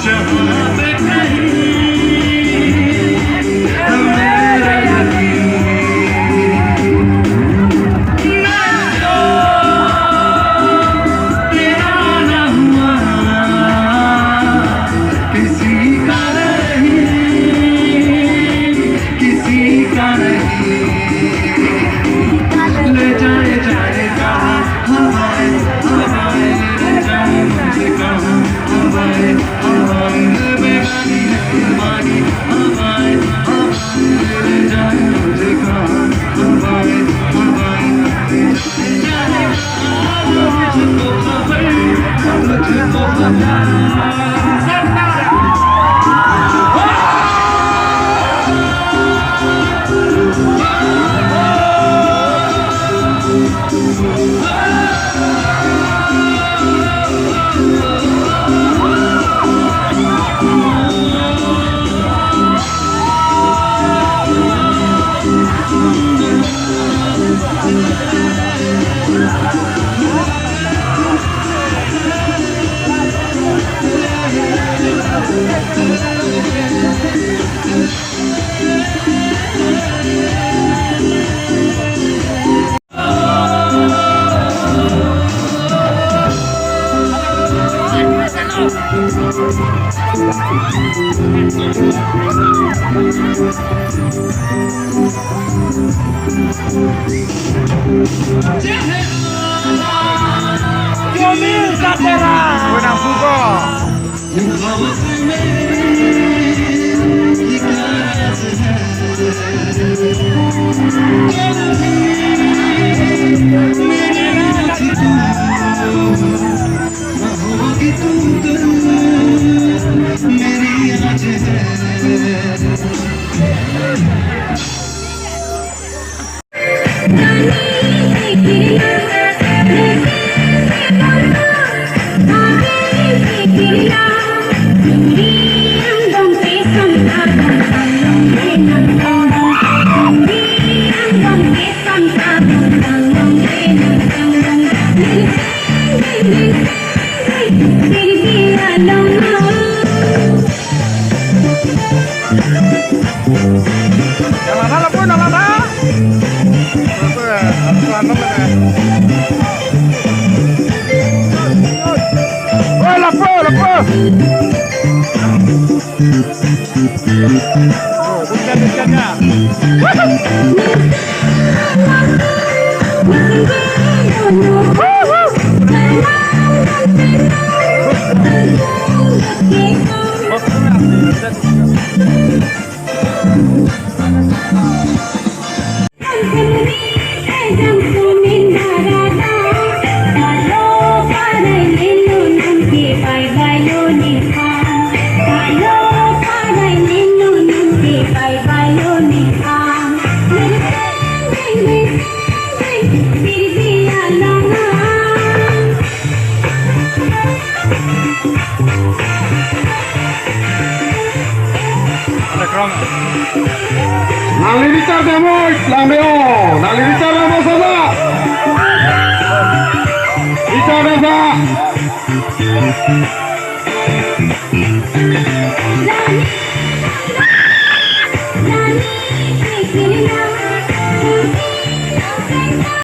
जहाँ पे कहीं मेरा यकीन मैं तो तेरा न हुआ किसी का नहीं किसी का नहीं ले जाए जाए कहाँ हवाएं हवाएं ले जाए मुझे कहाँ हवाएं हवाएं बेगानी बेगानी हवाएं हवाएं ले जाए मुझे कहाँ हवाएं हवाएं ले जाए मुझको खबर मुझको खबर Benang suko. Nali Richard Demoy, Lambeo, Nali Richard Demoy Sada, Richard Desa. Rani,